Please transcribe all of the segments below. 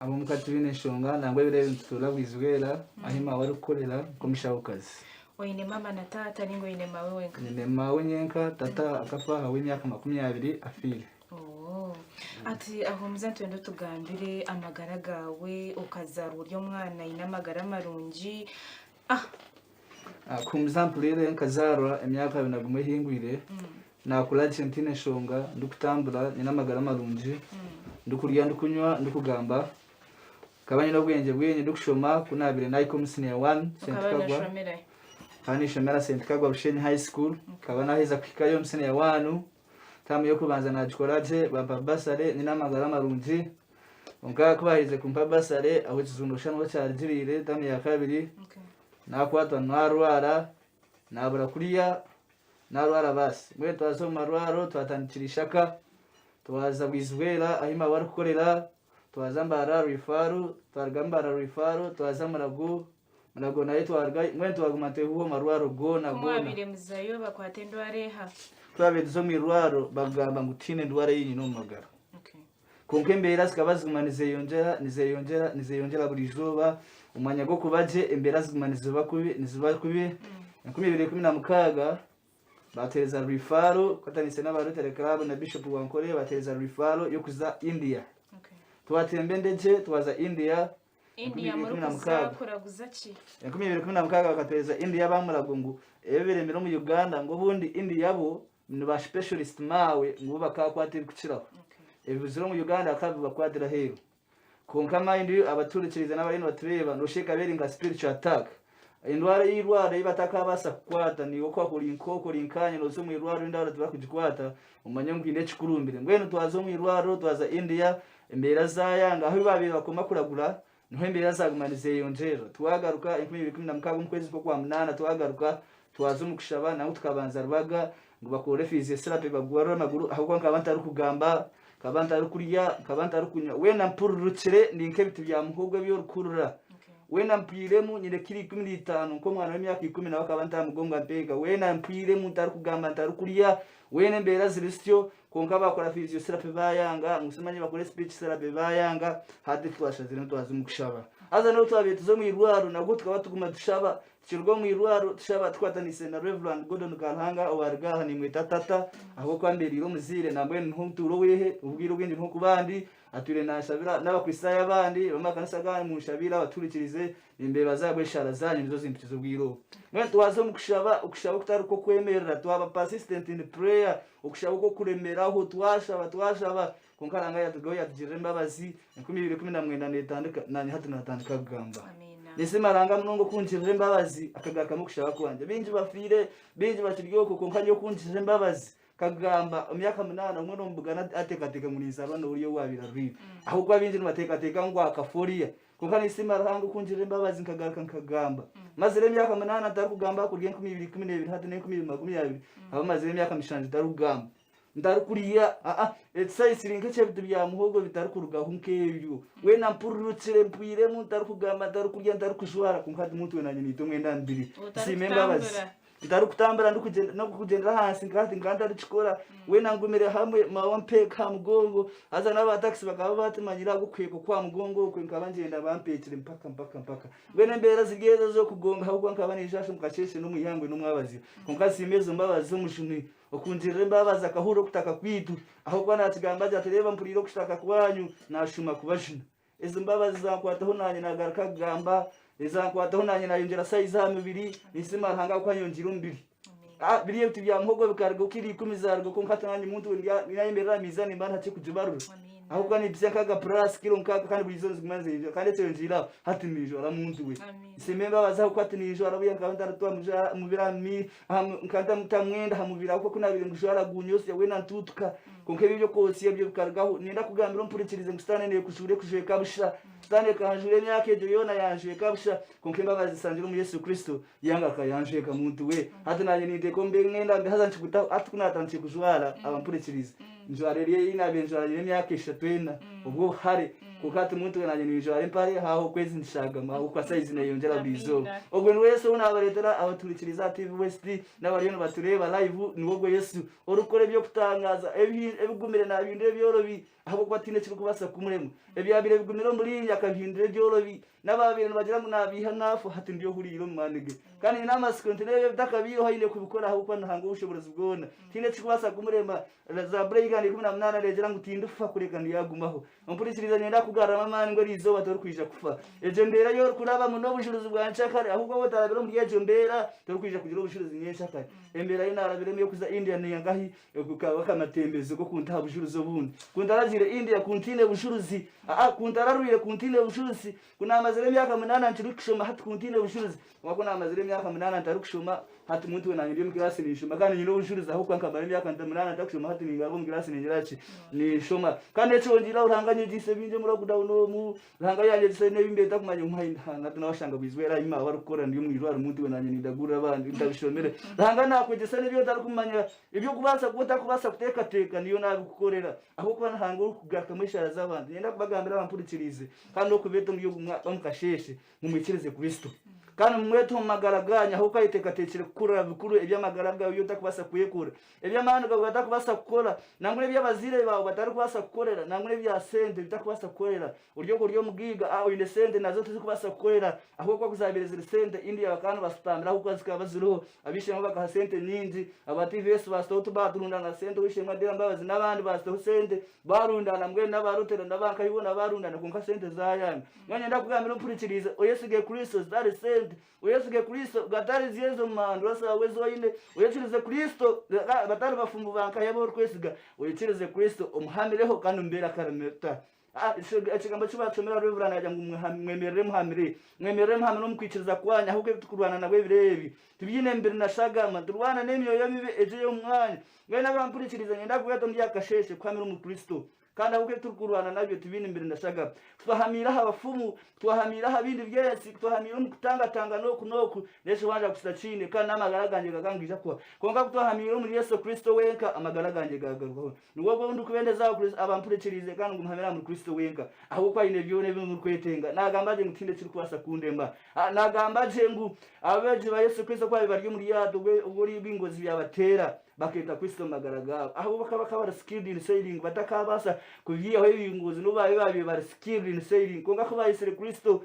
abo mukati w'ineshonga nangwa bire nsura bwizwera ahima wari ukorera komishaho kazi Oine mama na tata ningo ine mawe wenka. Ine mawe nyenka tata akafa hawe imyaka 20 afire. Ati aho muzantu wendo tugambire amagara gawe ukazara uryo mwana ina amagara marungi. Ku muzampu rero nkazarwa imyaka 20 hingwire. Nakula Argentine shonga ndukutambura ina amagara marungi. Ndukurya ndukunywa ndukugamba. Kabanye no bwenge bwenye ndukushoma kunabire nayiko musine 1 Sentkagwa. Hani shomera Sentkagwa Busheni High School. Kabana heza kwikayo musine ya 1. Tamu yo kubanza na chikoraje baba basare nina amagara marungi. Onka kubahirize kumpa basare aho kizundusha no cyarigirire tamu ya kabiri. Nakwatwa narwara nabura kuriya narwara basi. Mwe twazo marwaro twatandikirishaka. Twaza bwizwera ahima bari kukorera twazambara rifaru twargambara rifaru twazamaragu murago nayo twarga mwe twagumate huo marwaro gona mwabire muzayo bakwatendo areha twabezo mirwaro bagamba ngutine ndwara yinyi no magara konkembera sikabazumanize nizeyongera buri joba umwanya go kubaje embera zigumanize bakubi niziba kubi 2016 batereza rifaru katanise n'abarotera club na bishop wankore batereza rifaru yo kuza India. Twatembe ndeje twaza India muri kuzakuraguza ki 2016 bakatereza India bamuragongo eberemero mu Uganda ngo bundi India bo ni ba specialist mawe ngo bakakwatira kuciraho ebuziro mu Uganda akabi bakwatira hero konkama indi abaturikiriza n'abarino batureba no sheka beringa spiritual attack indwara y'irwara ibataka basa kwata ni uko akuri inkoko rinkanye no zo mu irwara indwara tubakujikwata umanya ngwinde chikurumbire ngweno twazo mu irwara twaza India embera zayanga aho babiri bakoma kuragura niho embera zagumanize yonjero twagaruka 2016 mu kwezi kwa 8 twagaruka twazo mu kushaba naho tukabanza rubaga ngo bakore fizi serape bagwara amaguru aho kwa kabanta ari kugamba kabanta ari kuriya kabanta ari kunywa wena mpururukire ninke bitu bya muhubwe byo rukurura wena mpiremu nyine kiri 15 ko mwana w'imyaka 10 nawe kabanta mugonga mpega wena mpiremu ntari kugamba ntari kuriya wene mbera ziristyo konka bakora physio therapy bayanga musimanye bakore speech therapy bayanga hadi twashazire twazumukushaba aza no twabetuzo mu irwaro nabwo tukaba tuguma dushaba kirwo mu irwaro tushaba twatanise na Reverend Gordon Kalhanga owargaha ni mwetatata aho kwamberiro muzire nambwe ntuturo wehe ubwiro bwindi nko kubandi ature nashabira n'abakwisaya abandi bamakanisa gani mushabira abaturikirize imbere bazabwe shara zanyu nizo zimpizo bwiro mwe twazo mukushaba ukushaba kutaruko kwemerera twaba persistent in prayer ukushaba uko kuremeraho twashaba konkaranga yatugoya tugire mbabazi 2019 netandika nani hatu natandika kugamba nese maranga munongo kunjire mbabazi akagaka mukushaba kwanje binji bafire binji bakiryo konkanyo kunjire mbabazi kagamba myaka 8 umwe nombugana atekateka muninza abana uriyo wabira rwiba aho kwa binji n'atekateka ngo akaforia kuko nisima rangu kunjire mbabazi nkagaruka nkagamba maze re myaka 8 atarukugamba kurye 2012 hadi 2020 abo maze re myaka 5 atarugamba ndarukuriya etsa isirinke cyebitu bya muhogo bitarukuruga hunkebyo we nampururukire mpwire mu ndarukugamba ndarukurya ndarukujwara kunkadi muntu wenanye nitomwe ndandiri simembabazi ndarukutambara ndukugenda no kugendera hasi ngati nganda rikora we nangumire hamwe mawampeka mugongo aza naba taxi bakaba batimanyira gukweko kwa mugongo kwe nkabangenda bampekire mpaka we nembera zigeza zo kugonga ahubwo nkabanijasho mukasheshe no muyangwe no mwabazi konkasimeze mbabazi umushuni okunjire mbabazi akahuro kutaka kwitu aho kwa natigamba jatereba mpuriro kushaka kwanyu nashuma kubashina izo mbabazi zakwataho nanye nagaruka gamba izakwataho nanye nayongera size ha mubiri isima hanga kwa yongira umbiri biriye bitu bya muhogo bikarga ukiri 10 zargo ko nkatanye muntu nyayemerera mizani mbana cyo kujibarura aho kwa ni bya kaga plus kilo nkaka kandi burizo zimanze ibyo kandi cyo yongira hati mijora muntu we isememba baza ko hati nijora buya nkaba ndarutwa mubirami nkanda mutamwenda hamubira ko kunabire ngujora gunyose we nantutuka konke bibyo kose byo bikargaho ninda kugambira mpurikirize ngustane ne kushure kabusha stane kanjure myake jo yona yanje kabusha konke mbabazi sanjira mu Yesu Kristo yanga kayanje ka muntu we hati nanye ninde ko mbe ngenda mbe hazanchi kuta atukunatanchi kujwara abampurikirize njwara rero inabe njwara myake 3 ubwo hari kukati muntu nanye ninjora empare haho kwezi ndishagama aho kwa size nayongera bizo ogwe wese unabaretera abaturikiriza TV West n'abariyeno batureba live niwo Yesu orukore byo kutangaza ebigumire na binde byorobi aho kwatine kiri kubasa kumuremo ebyabire bigumire muri yakabindire byorobi n'ababire bagira ngo nabiha nafu hati ndiyo huriro manege kandi n'amasikontinere byakabiyo hayine kubikora aho kwa ntango ubushobozi bwona tine kikubasa kumurema za breigani 18 regera ngo tindufa kureka ndiyagumaho mpurikiriza nyenda kugarama mani ngo rizo batori kwija kufa eje mbera yo kuraba muno bushuruzi bwa nshakare ahubwo botarabira muri eje mbera tori kwija kugira ubushuruzi nyeshakare embera inarabire miyo kuza India niyangahi kukaba kamatembezo ko kunta bushuruzi obundi kundarazire India kuntine bushuruzi kuntararuire kuntine bushuruzi kuna amazire myaka 8 ntiri kushoma hati kuntine bushuruzi wakuna amazire myaka 8 ntari kushoma hati muntu wena ndi mukirasi nishoma kandi nyino bushuruzi aho kwankabara myaka 8 ntakushoma hati ningabo mukirasi ninjirachi ni shoma kandi echo ngira uranganye gise binje muri kudawuno mu ranga yanje gise nebimbe takumanye umuhayinda tunawashanga bizwera ima barukora ndi mwirwa umuntu wena ndagura abandi ndabishomere ranga nakwegese nebyo tarikumanya ibyo kubasa kubasa kuteka teka niyo nabikukorera aho kwa ntango kugakamishara z'abandi yenda kubagambira abampurikirize kandi okubeto mu mukasheshe mu mwikirize Kristo kandi mwetu magaraganya aho kayiteka tekere kukura bikuru ebyamagaraga yo takubasa kuyekura ebyamana gata kubasa gukora nangure byabazire bawo batari kubasa gukorera nangure bya sente bitakubasa gukorera uryo mugiga aho ine sente nazo tuzikubasa gukorera aho kwa kuzabireza sente India bakana basutambira aho kwazika baziro abishema baka sente nyinji abativesi bastoto baturundana sente wishema dira mbabazi nabandi bastoto sente barundana mwe nabarutera nabanka yibona barundana kunka sente zayana mwanya ndakugambira mpurikiriza oyesige Kristo zari sente uyesige Kristo gatari ziyezo mando asa wezo ine uyekirize Kristo batari bafumbu banka yabo kwesiga uyekirize Kristo umuhamireho kandi mbera karameta ikigambo cy'ubacomera revurana yajya ngo mwemerere muhamire no mukwikiriza kwanya ahubwo tukurwana nawe birebi tubyine mbere nashagama turwana n'imyoyo mibe eje yo mwanya ngwe n'abampurikiriza ngenda kuyato ndiyakasheshe kwamira mu Kristo kandi ahubwo tukurwana nabyo tubine mbere ndashagama twahamira abafumu twahamira abindi byese twahamira mu kutangatanga no kunoku nesho wanja kusitachine kandi n'amagaraganje gagangija kwa konga twahamira muri Yesu Kristo wenka amagaraganje gagaruko niwo bundi kubendeza abampurikirize kandi ngumuhamira mu Kristo wenka aho kwa ine byone bimwe kwetenga nagambaje mutinde kiri kwasa kundemba nagambaje ngu abeje ba Yesu Kristo kwa bari muri yado uburi bingozi byabatera baketa Kristo magaragabo aho bakaba skilled in sailing batakabasa kugiye aho ibingozi nubaye bari skilled in sailing konga ko bayisire Kristo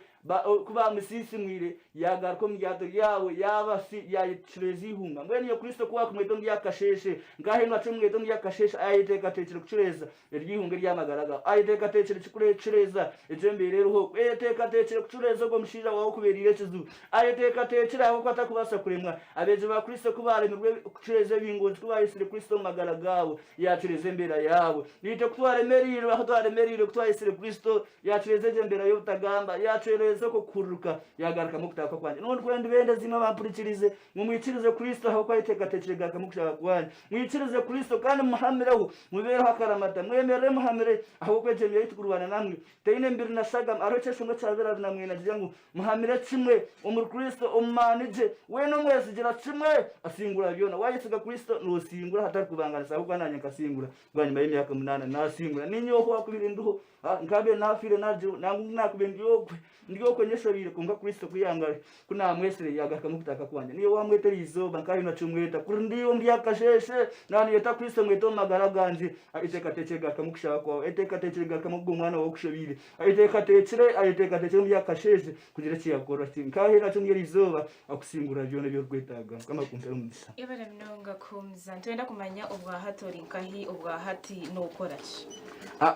kuba musisi mwire yagarko myato yawe yabasi yayicirezi hunga mbene yo Kristo kwa kumweto yakasheshe ngahe no acumweto yakasheshe ayiteka tekere kucureza iryihunga ryamagaraga ayiteka tekere kucureza ejembe rero ho ayiteka tekere kucureza go mushira wawo kuberire kizu ayiteka tekere aho kwata kubasa kuremwa abeje ba Kristo kubare mu kucureza bingozi kubayisire Kristo magaragawo yacureze mbera yawe nite kutware meriro aho tware meriro kutwayisire Kristo yacureze jembera yo utagamba yacureze zo kukuruka yagaruka mu kutaka kwanje none kwende bende zino bampurikirize mumwikirize Kristo aho kwayiteka tekere kamukushaka kwanje mwikirize Kristo kandi muhamireho mubereho akaramata mwemere muhamire aho kwejemye yitukurwana namwe teine mbiri nashagam arocesho ngo cyabera namwe nagira ngo muhamire kimwe umur Kristo umanije we no mwese gira kimwe asingura byona wayisiga Kristo no singura hatari kubanganisa ahubwo nanye kasingura nganyuma y'imyaka 8 nasingura ninyo ho akubirinduho ngabe nafire najo nakubendiyokwe ndiyo kwenyesha bire kunga Kristo kuyangare kuna mwese yagaka mukutaka kwanje niyo wamwetera izoba nkayo nacumweta kuri ndiyo ndiyakasheshe nani yeta Kristo mweto magaraganje ayiteka tekega kamukushaka kwa ayiteka tekega kamugumwana wo kushobire ayiteka tekere ndiyakasheshe kugira cyakora nkaho nacumwera izoba akusingura byone byo rwetaga kama kumpera umisa ibara minonga kumza twenda kumanya ubwahatori nkahi ubwahati no ukoraje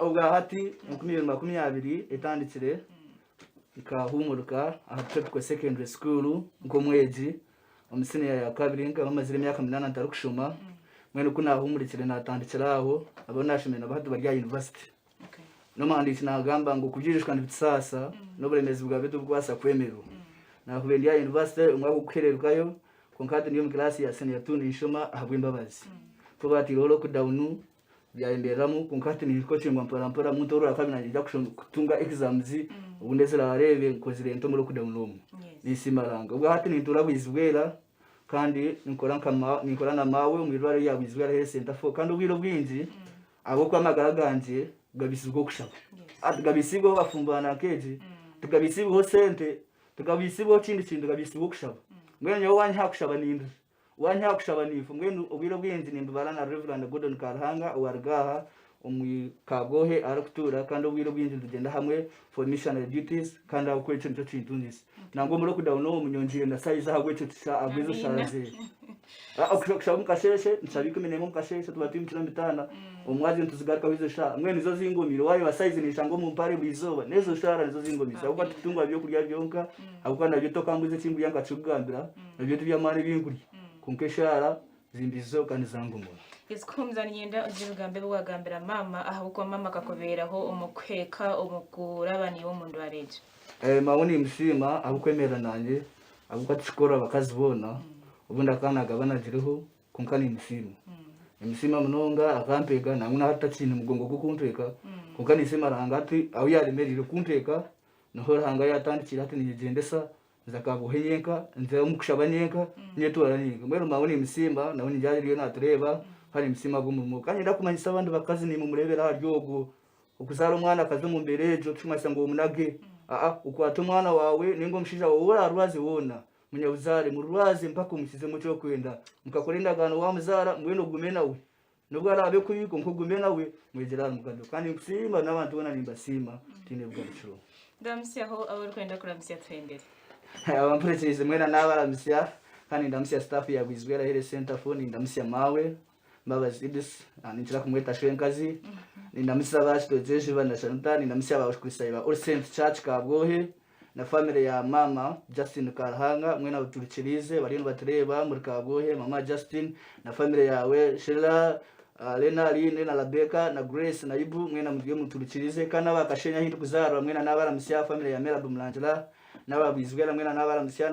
ubwahati 2020 etandikire ikahumuruka ahatwe secondary school ngo mweji omusine ya kabiri nga bamazire imyaka 8 ntari kushoma mwene kuna humurikire natandikiraho abo nashimena bahatu barya university no mandiki nagamba ngo kubyirishwa n'ibitsasa no buremezi bwa bitu bwasa kwemero nakubendiya university umwa gukererwayo konkati niyo mu class ya senior 2 nishoma ahabwe imbabazi tubati rolo ku downu byaenderamo konkati ni coaching mpora muntu ro akabina njya kutunga exams ubundeze larebe nkozire nto muri ku downu nisimaranga ubwo hati ni turabizwera kandi nikora na mawe umwirware yabizwera he center for kandi ubwiro bwinji abo kwa magaraganje gabisibwo kushaba gabisibwo bafumbana keji tugabisibwo sente tugabisibwo kindi kintu gabisibwo kushaba mwene yo wanya kushaba ninde wanya kushaba nifu mwene ubiro bwinzi nimba barana Reverend Gordon Karhanga wargaha umwikagohe arakutura kandi ubwiro bwinzi tugenda hamwe for missionary duties kandi akwecho nicyo kintu ndisi nango muri kudauna umunyonjire na size hagwecho tisha agwezo sharaze okushaba mukasheshe nsabika minemo mukasheshe tubati mukino mitana umwazi ntuzigaruka wizo sha mwene nizo zingomiro wayo wa size nishango mu mpare bizoba nezo shara nizo zingomiro ahubwo tutungwa byo kurya byonka ahubwo nabyo tokambuze kimbu yanga cugambira nabyo tubyamane binguri kunkeshara zimbizo kandi zangumura Iskumza nyenda ujigambe bwagambira mama ahubwo mama kakoberaho umukweka umukurabani wo mundu wareje maboni mshima abukwemera nanje abuko tshikora bakazibona ubundi akanaga banagiriho kunkani mshima imshima munonga akampega namuna hata chini mugongo gukunteka kunkani sema rangati aho yaremerire kunteka noho ranga yatandikira ati nigendesa zakaguhenyenka nze umukushabanyenka nyetoranyika mwero maboni mshima naho njyariyo natureba hari msima gumumu kandi ndakumanyisa abandi bakazi ni mu murebera haryogo ukuzara umwana akaze mu mberejo cyumasa ngo umunage ukwata umwana wawe ningo mshija wowe arwazi wona munyabuzare mu rwazi mpaka umusize mu cyo kwenda mukakorinda gano wa muzara mweno gume nawe nubwo arabe kuyiko nko gume nawe mwegerana mugado kandi msima n'abantu bona nimba sima tine bwacu ndamsi aho abari kwenda kuramsya twendere abamprecheze mwena n'abaramsya kandi ndamsya staff ya Bizwera Hele Center phone ndamsya mawe babazidis ninjira kumweta shwenkazi ninamisa bashitojeje bana Chantal ninamisa abashkurisaiba All Saint Church Kabwohe na family ya mama Justin Karhanga mwena uturikirize barino batreba muri Kabwohe mama Justin na family yawe Sheila Lena Line na Labeka na Grace na Ibu mwena mugiye muturikirize kana bakashenya hindu kuzara mwena n'abaramsya family ya Mela Bumlanjala n'ababizwera mwena n'abaramsya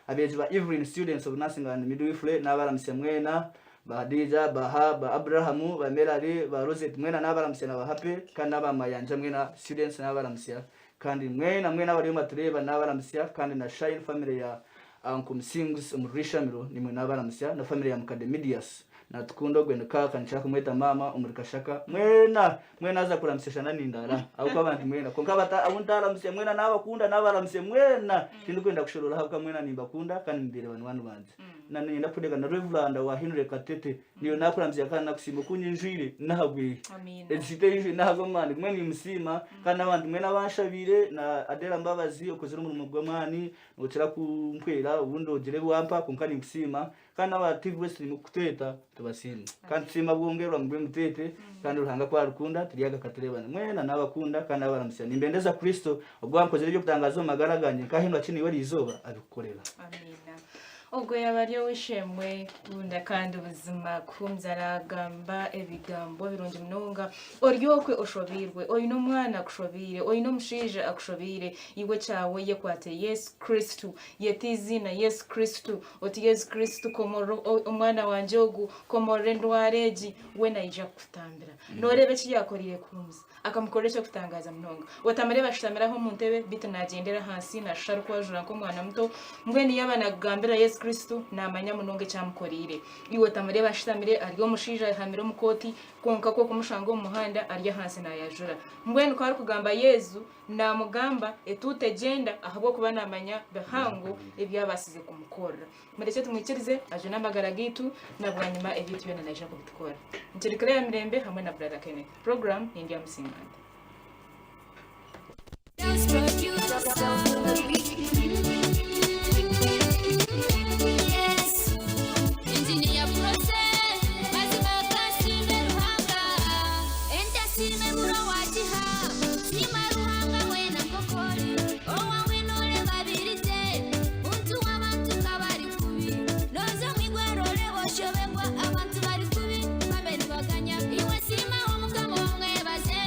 abeje ba Evelyn students of nursing and midwifery n'abaramsya mwena Badija Bahaba Abrahamu bamerari ba Rosette mwena n'abaramsya na bahape kandi n'abamayanja mwena students n'abaramsya kandi mwena bari matureba n'abaramsya kandi na Shine family ya Uncle Sings umurishamiro nimwe n'abaramsya na family ya Mukademidias na tukundo gwenda kaka nchaka mweta mama umurikashaka mwena aza kuramseshana nindara auko abantu mwena konka bata abuntaramsya mwena n'abakunda n'abaramsya mwena tindu kwenda kushorora habuka mwena nimbakunda kandi mbere bantu banje nani ndapudeka na Reverend wa Henry Katete niyo nakuramsya kana nakusima kunyinjire nahagwe edite nahago mani mwene msima kana abantu mwena bashabire na Adela Mbabazi okozera mu gwamani ngotera kumkwera ubundi ogere bwampa kunkani msima kana ba TV West mu kuteta tubasima kandi sima bwongerwa mu mutete kandi ruhanga kwa rukunda turiyaga katurebana mwena nabakunda kandi abaramsya nimbendeza Kristo ogwankoze ryo kutangaza magaraganye kahino akini wari izoba abikorera amina ubwo yabariyo wishemwe bunda kandi ubuzima kumzaragamba ebigambo birungi munonga oryokwe ushobirwe oyino mwana akushobire oyino mushije akushobire iwe cyawe yekwate Yesu Kristo yetizina Yesu Kristo oti Yesu Kristo komoro umwana wanje ogu komore ndwareji we naija kutambira norebe kiyakorire kumza akamukoresha kutangaza munonga watamare bashitamiraho mu ntebe bitanagendera hasi na sharukwa jura ko mwana muto mbweni yabana gambira Yesu Kristo namanya munonge cyamukorire iwe tamare bashitamire ariyo mushija hamire mukoti konka ko kumushango umuhanda ariya hasi na yajura mbweni ko ari kugamba Yesu namugamba etute genda ahubwo kuba namanya bahango ebyabasize kumukora mureke tumwikirize aje namagara gitu nabwanyuma ebitu yona naje kubikora ntirikare ya mirembe hamwe na Brother Kenneth program ni India Musinganda Abantu bari kubi babiri baganya iwe sima umugabo umwe baze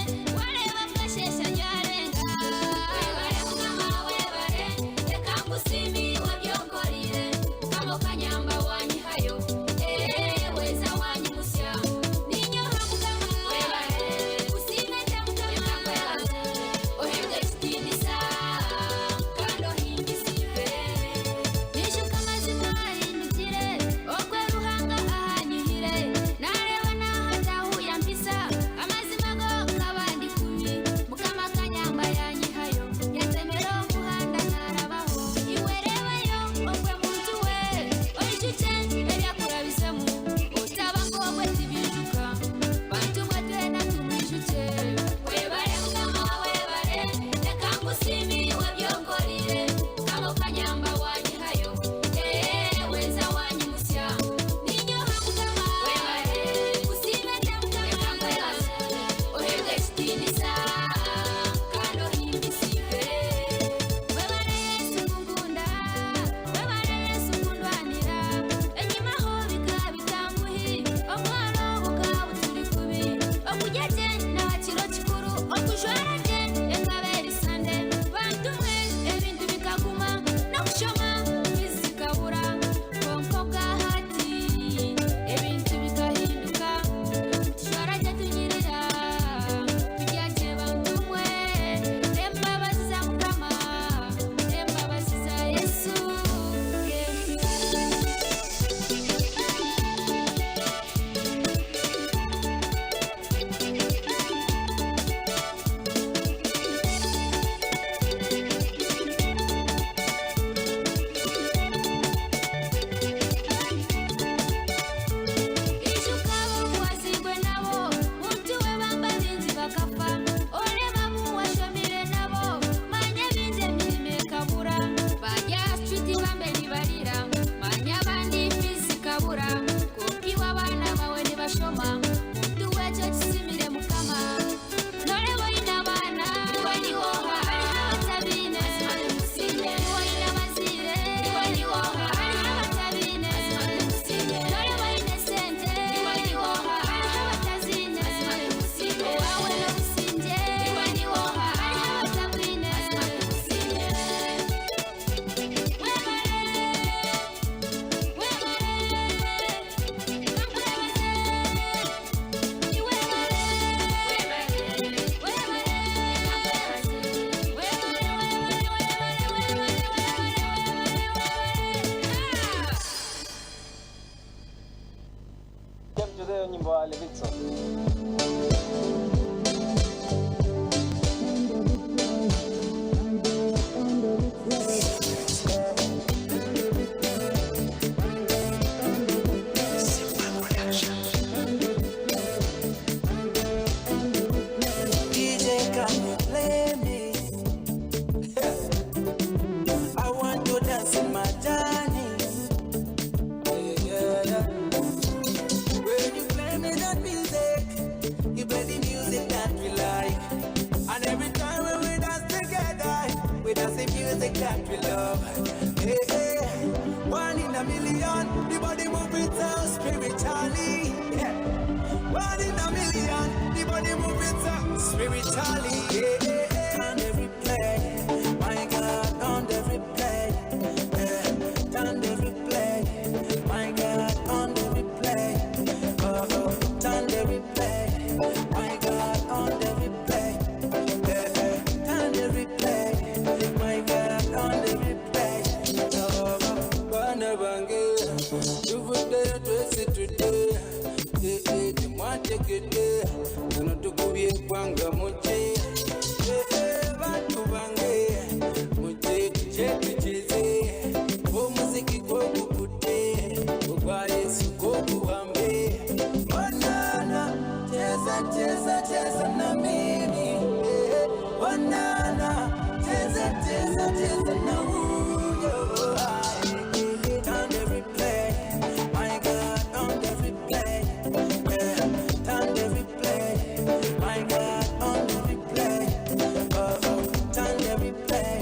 that we love. Hey, hey. 1 in a million, the body move it so spiritually. Yeah. 1 in a million, the body move it so spiritually. Yeah, yeah, yeah. On every play, my God, on every play. Yeah. On every play, my God, on every play. Oh, oh, on every play, my God, on every play. Yeah, yeah. On every play, my God, on every play. Oh, oh, bana bange, tuvude twese today. Yeah, yeah, temwategede, kano tukubye kwanga muche. Yeah, yeah, bantu bange, muche tucheze. Oh, muziki gwokukute, ogwa Yesu gwokuhambe. Oh, nana, cheza, cheza, cheza na mimi. Yeah. Oh, nana, cheza, cheza, cheza na huyo. On every play, my God, on every play. Yeah. On every play, my God, on every play. Oh, oh. On every play,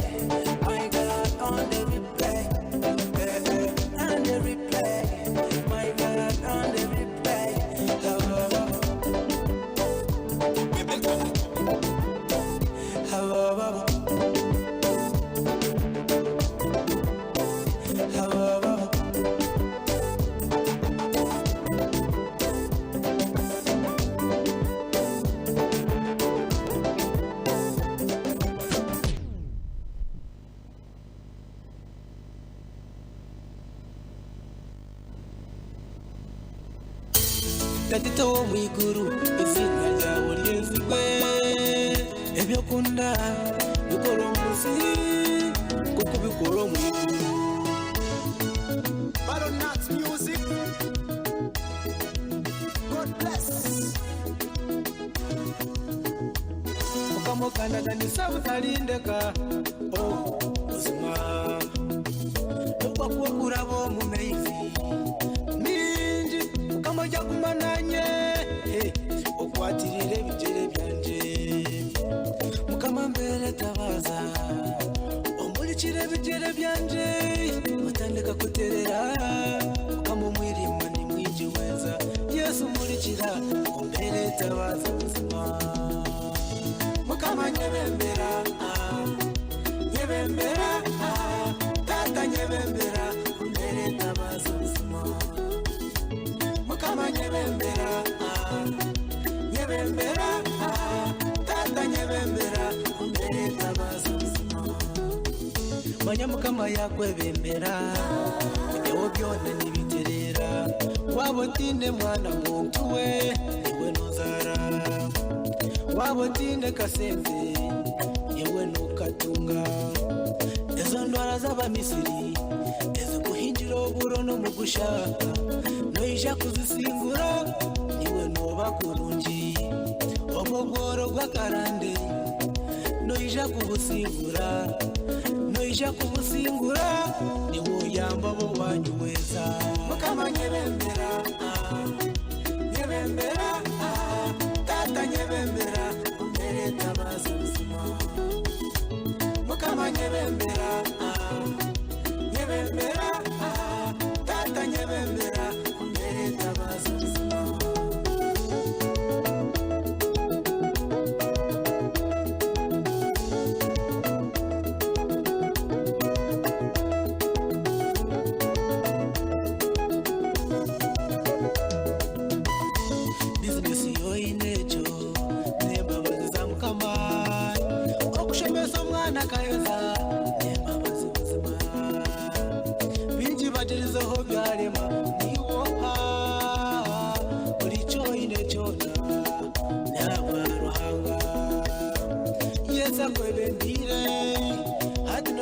my God, on every play. Yeah. On every play, my God, on every play. Oh, oh, oh. Oh, oh, oh. Tatito wo mwiguru izina ryawe ryizwe ebyo kunda bikora munsi kuko bikora mwiguru Baronat music God bless ukamokanda ni sabutalindeka oh uzima ukwa kurabo mu meizi Ukamojya kumananye ukwatirire bijere byanje mukama mbere tabaza omurikire bijere byanje mutandika kuterera mukama mwirima ni mwijiweza Yesu murikira mbere tabaza buzima mukama nyebembera nyebembera tata nyebembera mbere tabaza buzima Mukama nyebembera, nyebembera, tata nyebembera, kumbere tabaza buzima. Manya mukama yakwebembera, ewo byona nibiterera. Wabotinde mwana muntu we, niwe nozara. Wabotinde kasenze, niwe nukatunga. Ezo ndwara z'abamisiri, ezo kuhinjira oburo no mugushaka. Noija kuzisingura niwe noba kurungi obogoro gwakarande noija kubusingura noija kubusingura niwe yamba bo banyuweza mukama nyebembera nyebembera tata nyebembera mbere tabaza buzima mukama nyebembera nyebembera tata nyebembera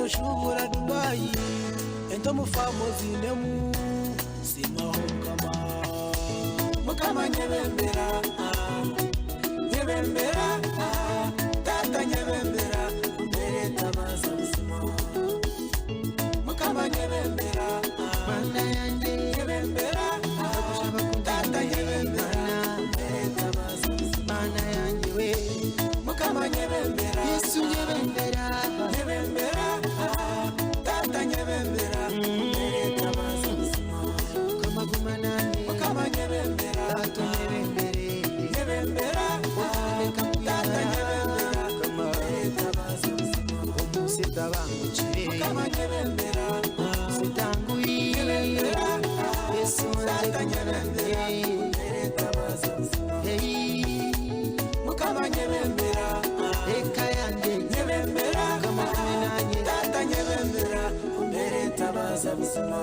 Shubura Dubai, entomu famosi nemu sima kama mukama nyebembera nyebembera tata nyebembera mbere tabaza buzima mukama nyebembera mana yanjye nyebembera tata nyebembera mbere tabaza buzima mana yanjye we mukama nyebembera Yesu nyebembera nyebembera utabangukire nyebembera sitanguye Yesu nyebembera eretabaza mukama nyebembera eka yanjye nyebembera kama nanye data nyebembera eretabaza buzima